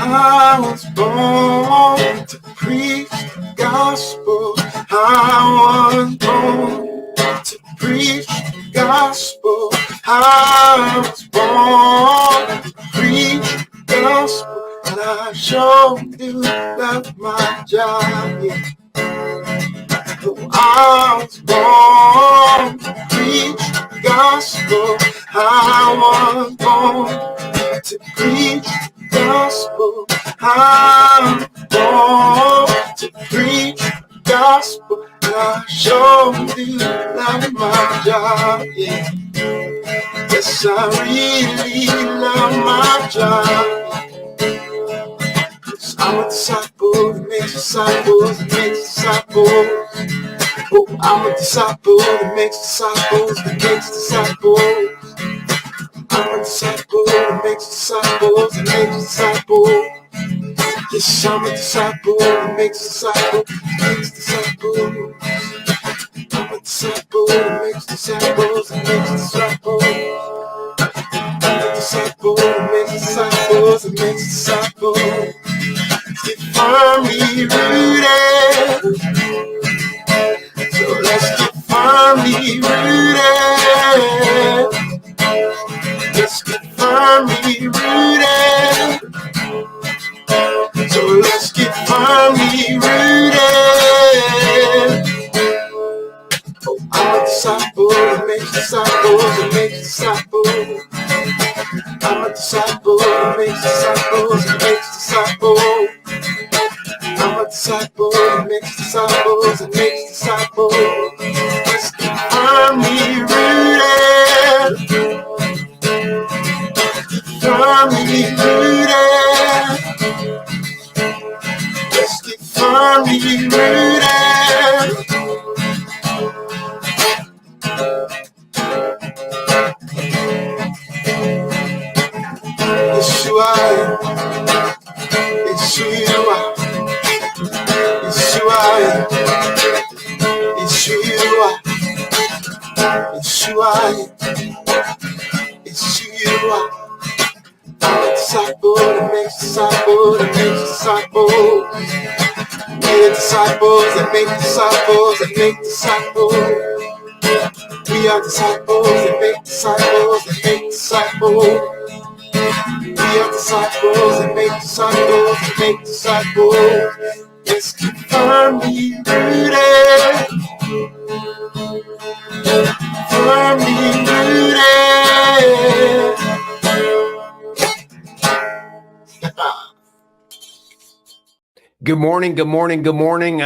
I was born to preach the gospel. I was born to preach the gospel. I was born to preach the gospel. And I sure do love my job. Yeah. I was born to preach the gospel. I was born to preach the gospel. I'm born to preach the gospel. And I sure do love my job. Yeah. Yes, I really love my job. I'm a disciple that makes disciples that makes disciples. Oh, I'm a disciple that makes disciples that makes disciples. I'm a disciple that makes disciples that makes disciples. Yes, I'm a disciple that makes disciples that makes disciples. I'm a disciple that makes disciples that makes disciples. I'm a disciple that makes disciples that makes disciples. Get firmly rooted. So let's get firmly rooted. Let's get firmly rooted. So let's get firmly rooted. Oh, I'm a disciple that makes disciples that makes disciples. I'm a disciple that makes disciples that makes disciples. I'm a disciple that makes disciples that makes disciples. Let's get firmly rooted. Firmly rooted. Let's get firmly rooted. Yeshua, Yeshua, Yeshua, Yeshua, Yeshua, Yeshua. I'm a disciple that makes disciples that makes disciples. We are disciples that make disciples that make disciples. We are disciples that make disciples that make disciples. We are disciples that make disciples that make disciples. Let's get firmly rooted. Firmly rooted. Good morning, good morning, good morning.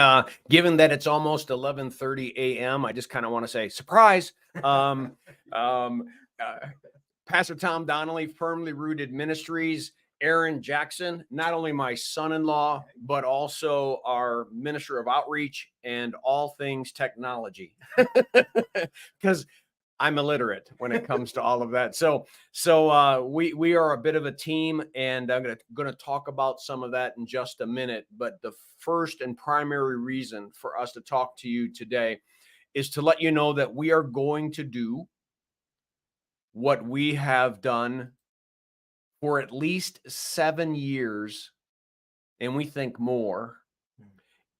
Given that it's almost 11:30 a.m., I just kind of want to say, surprise. Pastor Tom Donnelly, Firmly Rooted Ministries, Aaron Jackson, not only my son-in-law, but also our minister of outreach and all things technology, because I'm illiterate when it comes to all of that. So we are a bit of a team, and I'm going to talk about some of that in just a minute. But the first and primary reason for us to talk to you today is to let you know that we are going to do what we have done for at least 7 years, and we think more,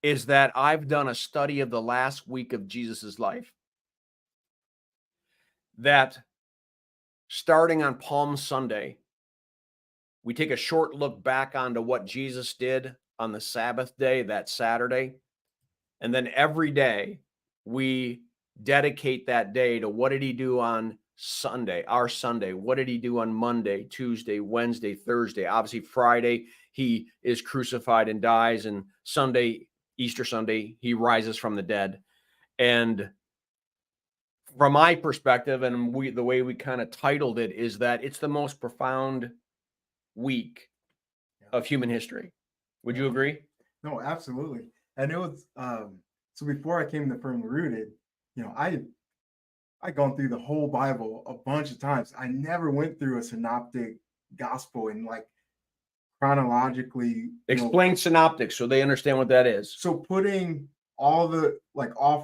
is that I've done a study of the last week of Jesus's life. That starting on Palm Sunday, we take a short look back onto what Jesus did on the Sabbath day, that Saturday. And then every day we dedicate that day to what did he do on Sunday, our Sunday? What did he do on Monday, Tuesday, Wednesday, Thursday? Obviously, Friday, he is crucified and dies. And Sunday, Easter Sunday, he rises from the dead. And from my perspective, and the way we kind of titled it, is that it's the most profound week of human history. Would you agree? No, absolutely. And it was so before I came to Firmly Rooted, I gone through the whole Bible a bunch of times. I never went through a synoptic gospel and like chronologically. Explain synoptics so they understand what that is. So putting all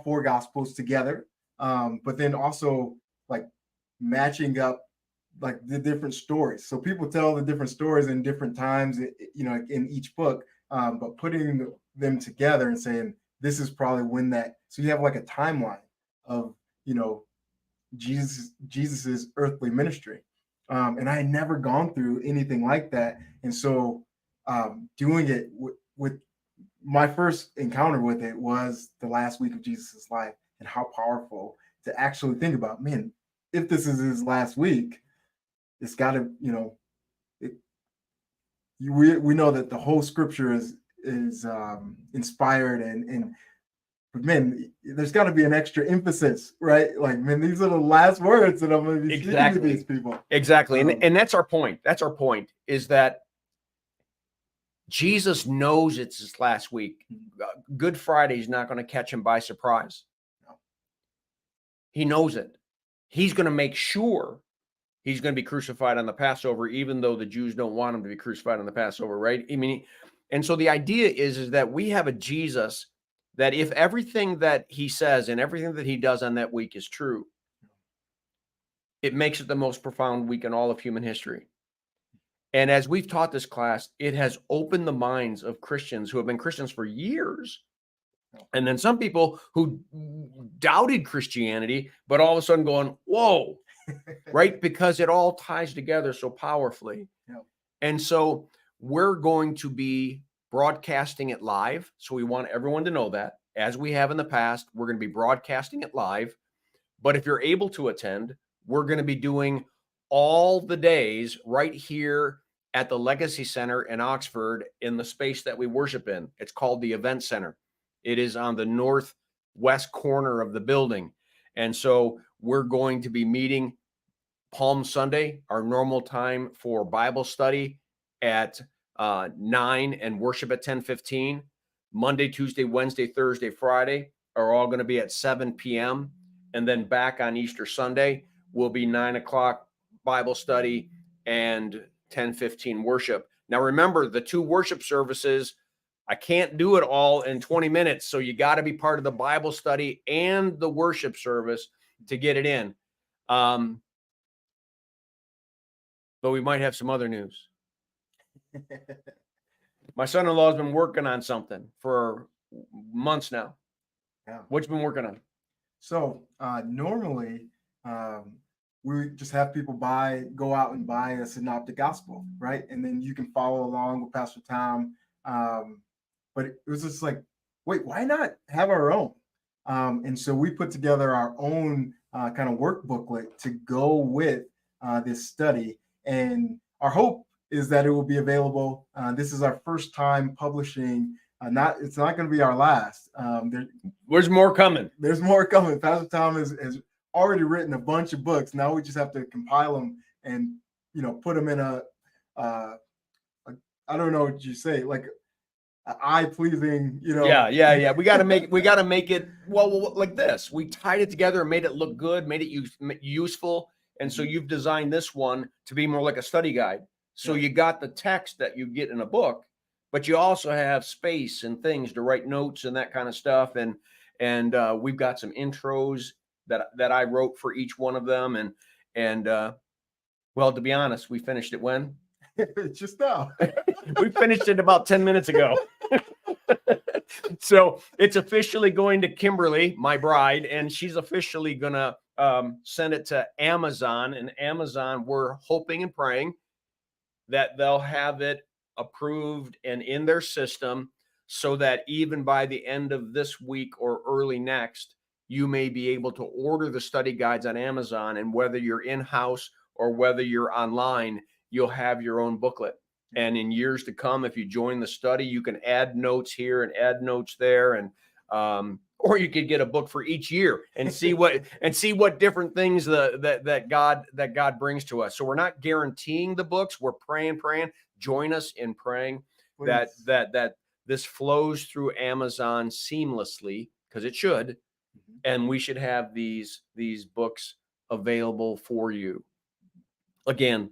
four gospels together, but then also like matching up like the different stories. So people tell the different stories in different times, you know, in each book, but putting them together and saying this is probably when that. So you have like a timeline of, you know, Jesus's earthly ministry, and I had never gone through anything like that, and so doing it with my first encounter with it was the last week of Jesus's life, and how powerful to actually think about, man, if this is his last week, it's got to, you know, we know that the whole scripture is inspired, and but man, there's got to be an extra emphasis, right? Like, man, these are the last words that I'm going to be speaking to these people. Exactly. And that's our point. That's our point, is that Jesus knows it's his last week. Good Friday is not going to catch him by surprise. No. He knows it. He's going to make sure he's going to be crucified on the Passover, even though the Jews don't want him to be crucified on the Passover, right? I mean, and so the idea is that we have a Jesus that if everything that he says and everything that he does on that week is true, it makes it the most profound week in all of human history. And as we've taught this class, it has opened the minds of Christians who have been Christians for years. And then some people who doubted Christianity, but all of a sudden going, whoa, right? Because it all ties together so powerfully. Yep. And so we're going to be broadcasting it live. So we want everyone to know that, as we have in the past, we're going to be broadcasting it live. But if you're able to attend, we're going to be doing all the days right here at the Legacy Center in Oxford, in the space that we worship in. It's called the Event Center. It is on the northwest corner of the building. And so we're going to be meeting Palm Sunday, our normal time for Bible study, at 9 and worship at 10:15. Monday, Tuesday, Wednesday, Thursday, Friday are all going to be at 7 p.m. And then back on Easter Sunday will be 9 o'clock Bible study and 10:15 worship. Now, remember, the two worship services, I can't do it all in 20 minutes. So you got to be part of the Bible study and the worship service to get it in. But we might have some other news. My son-in-law has been working on something for months now. Yeah. What you been working on? So normally we just have people go out and buy a synoptic gospel, right? And then you can follow along with Pastor Tom. But it was just like, wait, why not have our own? And so we put together our own kind of work booklet to go with this study. And our hope is that it will be available. This is our first time publishing. It's not going to be our last. There's more coming. There's more coming. Pastor Tom has already written a bunch of books. Now we just have to compile them and, you know, put them in a I don't know what you say, like eye pleasing, you know. Yeah. We got to make it well like this. We tied it together and made it look good, made it useful. And so you've designed this one to be more like a study guide. So you got the text that you get in a book, but you also have space and things to write notes and that kind of stuff. And we've got some intros that I wrote for each one of them. And well, to be honest, we finished it when? Just now. We finished it about 10 minutes ago. So it's officially going to Kimberly, my bride, and she's officially going to send it to Amazon. And Amazon, we're hoping and praying that they'll have it approved and in their system so that even by the end of this week or early next, you may be able to order the study guides on Amazon. And whether you're in-house or whether you're online, you'll have your own booklet. And in years to come, if you join the study, you can add notes here and add notes there. And or you could get a book for each year and see what different things that God brings to us. So we're not guaranteeing the books. We're praying. Join us in praying that this flows through Amazon seamlessly, because it should, and we should have these books available for you. Again,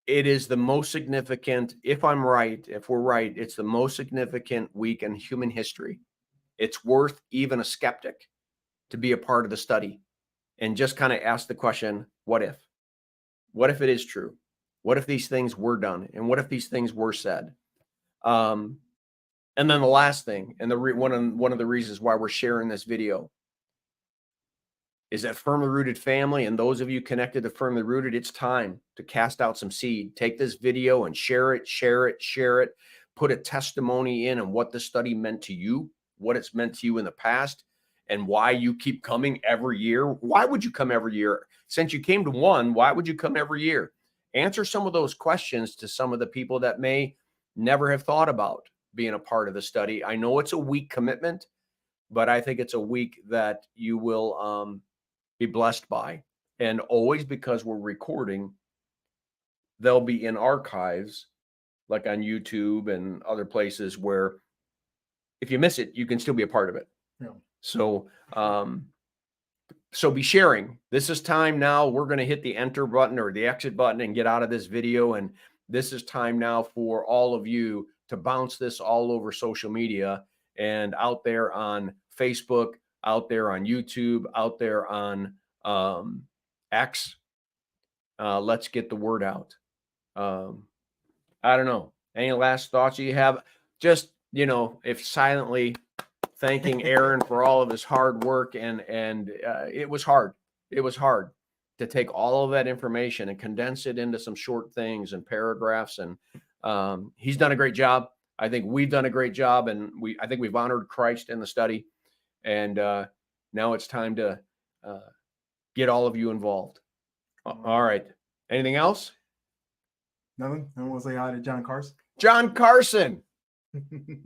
it is the most significant, if we're right, it's the most significant week in human history. It's worth even a skeptic to be a part of the study and just kind of ask the question, what if? What if it is true? What if these things were done? And what if these things were said? And then the last thing, and one of the reasons why we're sharing this video is that Firmly Rooted family, and those of you connected to Firmly Rooted, it's time to cast out some seed. Take this video and share it, share it, share it. Put a testimony in on what the study meant to you, what it's meant to you in the past, and why you keep coming every year. Why would you come every year? Since you came to one, why would you come every year? Answer some of those questions to some of the people that may never have thought about being a part of the study. I know it's a week commitment, but I think it's a week that you will be blessed by. And always, because we're recording, they'll be in archives like on YouTube and other places where if you miss it, you can still be a part of it. Yeah. So be sharing. This is time now. We're going to hit the enter button or the exit button and get out of this video. And this is time now for all of you to bounce this all over social media and out there on Facebook, out there on YouTube, out there on X. Let's get the word out. I don't know. Any last thoughts you have? Just, if silently thanking Aaron for all of his hard work, and it was hard. It was hard to take all of that information and condense it into some short things and paragraphs. And he's done a great job. I think we've done a great job, and I think we've honored Christ in the study. And now it's time to get all of you involved. All right. Anything else? Nothing. No one will say hi to John Carson. John Carson.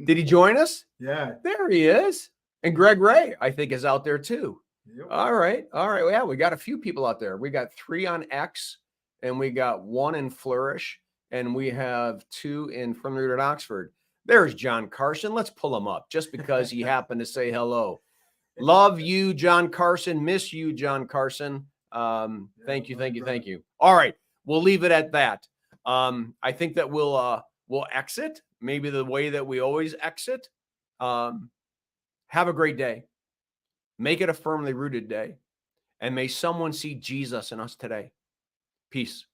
Did he join us? Yeah. There he is. And Greg Ray, I think, is out there too. Yep. All right. Well, yeah, we got a few people out there. We got 3 on X, and we got 1 in Flourish, and we have 2 in Firmly Rooted Oxford. There's John Carson. Let's pull him up just because he happened to say hello. Love you, John Carson. Miss you, John Carson. Thank you. All right. We'll leave it at that. I think that we'll exit maybe the way that we always exit. Have a great day. Make it a Firmly Rooted day. And may someone see Jesus in us today. Peace.